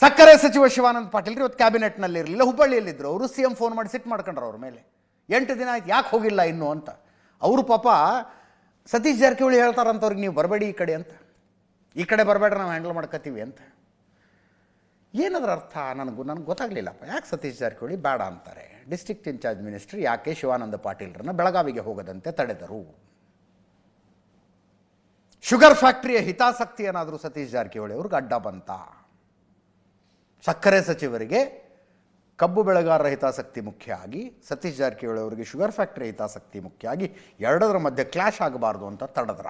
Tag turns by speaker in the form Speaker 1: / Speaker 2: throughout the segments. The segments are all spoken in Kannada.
Speaker 1: ಸಕ್ಕರೆ ಸಚಿವ ಶಿವಾನಂದ ಪಾಟೀಲ್ ಇವತ್ತು ಕ್ಯಾಬಿನೆಟ್ನಲ್ಲಿ ಇರಲಿಲ್ಲ, ಹುಬ್ಬಳ್ಳಿಯಲ್ಲಿದ್ದರು. ಅವರು CM ಫೋನ್ ಮಾಡಿ ಸಿಟ್ಟು ಮಾಡ್ಕೊಂಡ್ರು ಅವ್ರ ಮೇಲೆ. 8 ದಿನ ಆಯ್ತು ಯಾಕೆ ಹೋಗಿಲ್ಲ ಇನ್ನೂ ಅಂತ. ಅವರು ಪಾಪ ಸತೀಶ್ ಜಾರಕಿಹೊಳಿ ಹೇಳ್ತಾರಂತವ್ರಿಗೆ ನೀವು ಬರಬೇಡಿ ಈ ಕಡೆ ಅಂತ, ಈ ಕಡೆ ಬರಬೇಡ್ರೆ ನಾವು ಹ್ಯಾಂಡಲ್ ಮಾಡ್ಕೋತೀವಿ ಅಂತ. ಏನದ್ರ ಅರ್ಥ ನನಗೆ ಗೊತ್ತಾಗಲಿಲ್ಲಪ್ಪ. ಯಾಕೆ ಸತೀಶ್ ಜಾರಕಿಹೊಳಿ ಬೇಡ ಅಂತಾರೆ? ಡಿಸ್ಟ್ರಿಕ್ಟ್ ಇನ್ಚಾರ್ಜ್ ಮಿನಿಸ್ಟ್ರಿ ಯಾಕೆ ಶಿವಾನಂದ ಪಾಟೀಲ್ರನ್ನ ಬೆಳಗಾವಿಗೆ ಹೋಗದಂತೆ ತಡೆದರು? ಶುಗರ್ ಫ್ಯಾಕ್ಟ್ರಿಯ ಹಿತಾಸಕ್ತಿ ಏನಾದರೂ ಸತೀಶ್ ಜಾರಕಿಹೊಳಿ ಅವ್ರಿಗೆ ಅಡ್ಡ ಬಂತ? ಸಕ್ಕರೆ ಸಚಿವರಿಗೆ ಕಬ್ಬು ಬೆಳೆಗಾರರ ಹಿತಾಸಕ್ತಿ ಮುಖ್ಯ ಆಗಿ, ಸತೀಶ್ ಜಾರಕಿಹೊಳಿ ಅವರಿಗೆ ಶುಗರ್ ಫ್ಯಾಕ್ಟ್ರಿ ಹಿತಾಸಕ್ತಿ ಮುಖ್ಯ ಆಗಿ, ಎರಡರ ಮಧ್ಯೆ ಕ್ಲಾಶ್ ಆಗಬಾರ್ದು ಅಂತ ತಡೆದ್ರ.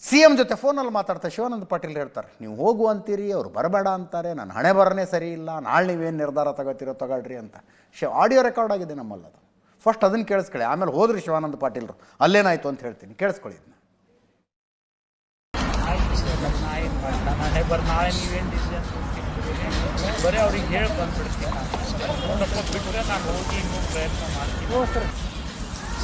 Speaker 1: CM ಜೊತೆ ಫೋನಲ್ಲಿ ಮಾತಾಡ್ತಾ ಶಿವಾನಂದ ಪಾಟೀಲ್ ಹೇಳ್ತಾರೆ, ನೀವು ಹೋಗು ಅಂತೀರಿ, ಅವರು ಬರಬೇಡ ಅಂತಾರೆ, ನನ್ನ ಹಣೆ ಬರನೇ ಸರಿ ಇಲ್ಲ, ನಾಳೆ ನೀವೇನು ನಿರ್ಧಾರ ತಗೋತೀರೋ ತಗೊಳ್ರಿ ಅಂತ. ಆಡಿಯೋ ರೆಕಾರ್ಡ್ ಆಗಿದೆ ನಮ್ಮಲ್ಲಿ ಅದು. ಫಸ್ಟ್ ಅದನ್ನು ಕೇಳಿಸ್ಕೊಳ್ಳಿ, ಆಮೇಲೆ ಹೋದ್ರಿ ಶಿವಾನಂದ ಪಾಟೀಲ್ರು ಅಲ್ಲೇನಾಯ್ತು ಅಂತ ಹೇಳ್ತೀನಿ, ಕೇಳಿಸ್ಕೊಳ್ಳಿ ಇದನ್ನ.
Speaker 2: ನಾಳೆ ನೀವೇನು ಡಿಸಿಷನ್ ಬರೀ ಅವ್ರಿಗೆ ಹೇಳಿ ಬಂದ್ಬಿಡ್ತೀನಿ. ನೋಡಪ್ಪ ಬಿಟ್ಟರೆ ನಾನು ಹೋಗಿ ಇನ್ನೂ ಪ್ರಯತ್ನ ಮಾಡ್ತೀನಿ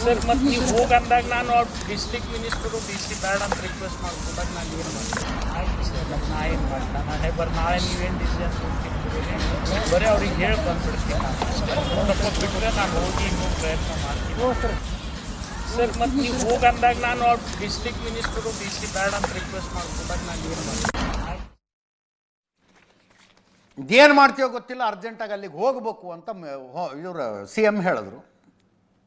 Speaker 2: ಸರ್. ಮತ್ತು ನೀವು ಹೋಗಂದಾಗ ನಾನು ಅವ್ರು ಡಿಸ್ಟ್ರಿಕ್ಟ್ ಮಿನಿಸ್ಟರು DC ಬೇಡ ಅಂತ ರಿಕ್ವೆಸ್ಟ್ ಮಾಡ್ಕೊಂಡಾಗ ನಾನು ಏನು ಮಾಡ್ತೀನಿ? ಆಯ್ತು ಸರ್, ನಾ ಏನು ಮಾಡ್ತೀನಿ. ನಾಳೆ ನೀವೇನು ಡಿಸಿಷನ್ ಬರೀ ಅವ್ರಿಗೆ ಹೇಳಿ ಬಂದ್ಬಿಡ್ತೀನಿ. ನೋಡಪ್ಪ ಬಿಟ್ಟರೆ ನಾನು ಹೋಗಿ ಇನ್ನೂ ಪ್ರಯತ್ನ ಮಾಡ್ತೀನಿ ಸರ್. ಮತ್ತು ನೀವು ಹೋಗಂದಾಗ ನಾನು ಅವ್ರು ಡಿಸ್ಟ್ರಿಕ್ಟ್ ಮಿನಿಸ್ಟರು DC ಬೇಡ ಅಂತ ರಿಕ್ವೆಸ್ಟ್ ಮಾಡ್ಕೊಂಡಾಗ ನಾನು ಏನು ಮಾಡ್ತೀನಿ?
Speaker 1: ಇದೇನು ಮಾಡ್ತೀವೋ ಗೊತ್ತಿಲ್ಲ, ಅರ್ಜೆಂಟಾಗಿ ಅಲ್ಲಿಗೆ ಹೋಗಬೇಕು ಅಂತ ಇವರು CM ಹೇಳಿದ್ರು.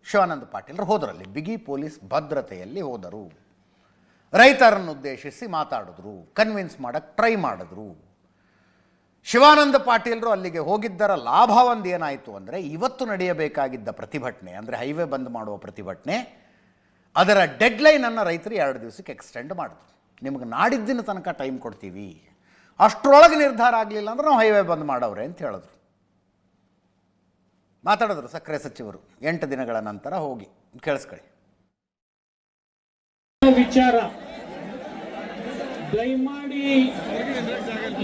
Speaker 1: ಶಿವಾನಂದ ಪಾಟೀಲ್ರು ಹೋದ್ರಲ್ಲಿ, ಬಿಗಿ ಪೊಲೀಸ್ ಭದ್ರತೆಯಲ್ಲಿ ಹೋದರು. ರೈತರನ್ನು ಉದ್ದೇಶಿಸಿ ಮಾತಾಡಿದ್ರು, ಕನ್ವಿನ್ಸ್ ಮಾಡೋಕ್ಕೆ ಟ್ರೈ ಮಾಡಿದ್ರು. ಶಿವಾನಂದ ಪಾಟೀಲ್ರು ಅಲ್ಲಿಗೆ ಹೋಗಿದ್ದರ ಲಾಭ ಒಂದು ಏನಾಯಿತು ಅಂದರೆ, ಇವತ್ತು ನಡೆಯಬೇಕಾಗಿದ್ದ ಪ್ರತಿಭಟನೆ ಅಂದರೆ ಹೈವೇ ಬಂದ್ ಮಾಡುವ ಪ್ರತಿಭಟನೆ, ಅದರ ಡೆಡ್ಲೈನನ್ನು ರೈತರು 2 ದಿವಸಕ್ಕೆ ಎಕ್ಸ್ಟೆಂಡ್ ಮಾಡಿದ್ರು. ನಿಮಗೆ ನಾಡಿದ್ದಿನ ತನಕ ಟೈಮ್ ಕೊಡ್ತೀವಿ, ಅಷ್ಟರೊಳಗೆ ನಿರ್ಧಾರ ಆಗಲಿಲ್ಲ ಅಂದ್ರೆ ನಾವು ಹೈವೇ ಬಂದ್ ಮಾಡವ್ರೆ ಅಂತ ಹೇಳಿದ್ರು. ಮಾತಾಡಿದ್ರು ಸಕ್ಕರೆ ಸಚಿವರು 8 ದಿನಗಳ ನಂತರ. ಹೋಗಿ ಕೇಳಿಸ್ಕೊಳ್ಳಿ.
Speaker 3: ವಿಚಾರ ದಯಮಾಡಿ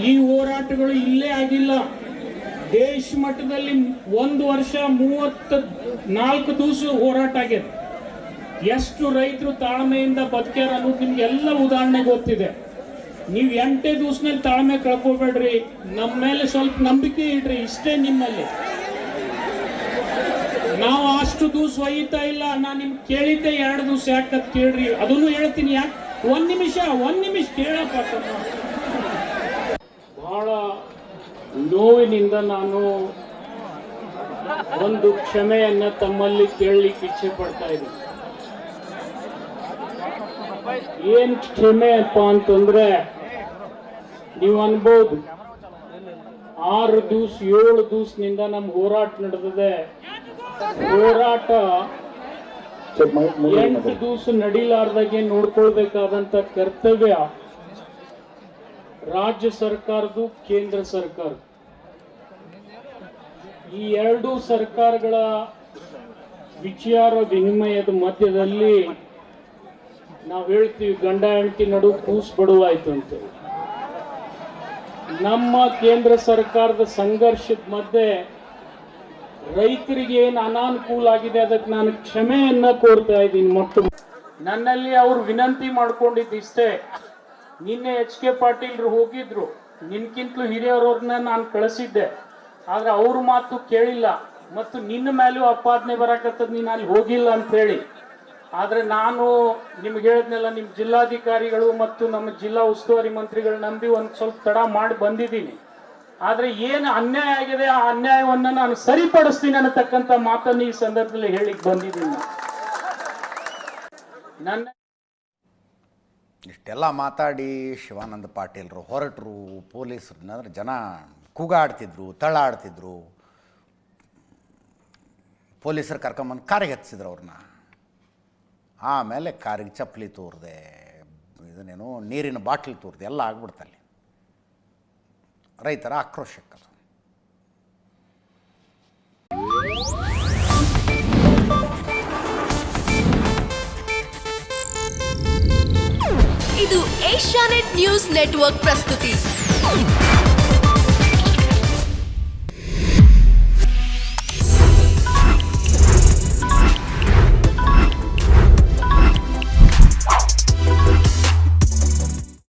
Speaker 3: ಈ ಹೋರಾಟಗಳು ಇಲ್ಲೇ ಆಗಿಲ್ಲ, ದೇಶ ಮಟ್ಟದಲ್ಲಿ 1 ವರ್ಷ 34 ದಿವಸ ಹೋರಾಟ ಆಗಿದೆ. ಎಷ್ಟು ರೈತರು ತಾಳ್ಮೆಯಿಂದ ಬದುಕ್ಯಾರ ಅನ್ನೋದು ನಿಮ್ಗೆಲ್ಲ ಉದಾಹರಣೆ ಗೊತ್ತಿದೆ. ನೀವು 8 ದಿವಸದಲ್ಲಿ ತಾಳ್ಮೆ ಕಳ್ಕೊಬೇಡ್ರಿ, ನಮ್ಮ ಮೇಲೆ ಸ್ವಲ್ಪ ನಂಬಿಕೆ ಇಡ್ರಿ, ಇಷ್ಟೇ ನಿಮ್ಮಲ್ಲಿ. ನಾವು ಅಷ್ಟು ದಿವಸ ಒಯ್ತಾ ಇಲ್ಲ, ನಾನು ನಿಮ್ಗೆ ಕೇಳಿದ್ದೆ 2 ದಿವಸ ಯಾಕಂತ ಕೇಳ್ರಿ, ಅದನ್ನು ಹೇಳ್ತೀನಿ. ಯಾಕೆ ಒಂದ್ ನಿಮಿಷ ಕೇಳಪ್ಪ. ಬಹಳ ನೋವಿನಿಂದ ನಾನು ಒಂದು ಕ್ಷಮೆಯನ್ನ ತಮ್ಮಲ್ಲಿ ಕೇಳಲಿಕ್ಕೆ ಇಚ್ಛೆ ಪಡ್ತಾ ಇದ್ದೀನಿ. ಏನ್ ಕ್ಷಮೆ ಅಪ್ಪ ಅಂತಂದ್ರೆ, ನೀವು ಅನ್ಬೋದು 6 ದಿವಸ 7 ದಿವಸನಿಂದ ನಮ್ಮ ಹೋರಾಟ ನಡೆದಿದೆ. ಹೋರಾಟ 8 ದಿವಸ ನಡೀಲಾರ್ದಾಗೆ ನೋಡ್ಕೊಳ್ಬೇಕಾದಂತ ಕರ್ತವ್ಯ ರಾಜ್ಯ ಸರ್ಕಾರದ್ದು, ಕೇಂದ್ರ ಸರ್ಕಾರ. ಈ 2 ಸರ್ಕಾರಗಳ ವಿಚಾರ ವಿನಿಮಯದ ಮಧ್ಯದಲ್ಲಿ ನಾವು ಹೇಳ್ತೀವಿ, ಗಂಡ ಹೆಂಡತಿ ನಡು ಕೂಸು ಬಡುವಾಯ್ತು ಅಂತ. ನಮ್ಮ ಕೇಂದ್ರ ಸರ್ಕಾರದ ಸಂಘರ್ಷದ ಮಧ್ಯೆ ರೈತರಿಗೆ ಏನು ಅನಾನುಕೂಲ ಆಗಿದೆ ಅದಕ್ಕೆ ನಾನು ಕ್ಷಮೆಯನ್ನ ಕೋರ್ತಾ ಇದ್ದೀನಿ. ನನ್ನಲ್ಲಿ ಅವರು ವಿನಂತಿ ಮಾಡ್ಕೊಂಡಿದ್ದಿಷ್ಟೇ, ನಿನ್ನೆ HK ಪಾಟೀಲ್ರು ಹೋಗಿದ್ರು, ನಿನ್ಕಿಂತಲೂ ಹಿರಿಯರವ್ರನ್ನ ನಾನು ಕಳಿಸಿದ್ದೆ, ಆದ್ರೆ ಅವ್ರ ಮಾತು ಕೇಳಿಲ್ಲ. ಮತ್ತು ನಿನ್ನ ಮೇಲೂ ಅಪಾದನೆ ಬರಾಕತ್ತದ, ನೀನು ಅಲ್ಲಿ ಹೋಗಿಲ್ಲ ಅಂತ ಹೇಳಿ. ಆದ್ರೆ ನಾನು ನಿಮ್ಗೆ ಹೇಳಿದ್ನೆಲ್ಲ, ನಿಮ್ಮ ಜಿಲ್ಲಾಧಿಕಾರಿಗಳು ಮತ್ತು ನಮ್ಮ ಜಿಲ್ಲಾ ಉಸ್ತುವಾರಿ ಮಂತ್ರಿಗಳು ನಂಬಿ ಒಂದು ಸ್ವಲ್ಪ ತಡ ಮಾಡಿ ಬಂದಿದ್ದೀನಿ. ಆದ್ರೆ ಏನು ಅನ್ಯಾಯ ಆಗಿದೆ ಆ ಅನ್ಯಾಯವನ್ನ ನಾನು ಸರಿಪಡಿಸ್ತೀನಿ ಅನ್ನತಕ್ಕಂಥ ಮಾತನ್ನು ಈ ಸಂದರ್ಭದಲ್ಲಿ ಹೇಳಿಕ್ ಬಂದಿದ್ದೀನಿ. ನನ್ನ
Speaker 1: ಇಷ್ಟೆಲ್ಲ ಮಾತಾಡಿ ಶಿವಾನಂದ ಪಾಟೀಲ್ರು ಹೊರಟರು. ಪೊಲೀಸರು ಅಂದ್ರೆ ಜನ ಕೂಗಾಡ್ತಿದ್ರು, ತಳ್ಳಾಡ್ತಿದ್ರು. ಪೊಲೀಸರು ಕರ್ಕೊಂಬಂದು ಕಾರಿಗೆ ಹತ್ತಿಸಿದ್ರು ಅವ್ರನ್ನ. ಆಮೇಲೆ ಕಾರಿಗೆ ಚಪ್ಪಲಿ ತೋರಿದೆ, ಇದನ್ನೇನೋ ನೀರಿನ ಬಾಟ್ಲಿ ತೋರಿದೆ, ಎಲ್ಲ ಆಗ್ಬಿಡ್ತಲ್ಲಿ. ರೈತರ ಆಕ್ರೋಶಕ್ಕದು.
Speaker 4: ಇದು ಏಷ್ಯಾನೆಟ್ ನ್ಯೂಸ್ ನೆಟ್ವರ್ಕ್ ಪ್ರಸ್ತುತಿ.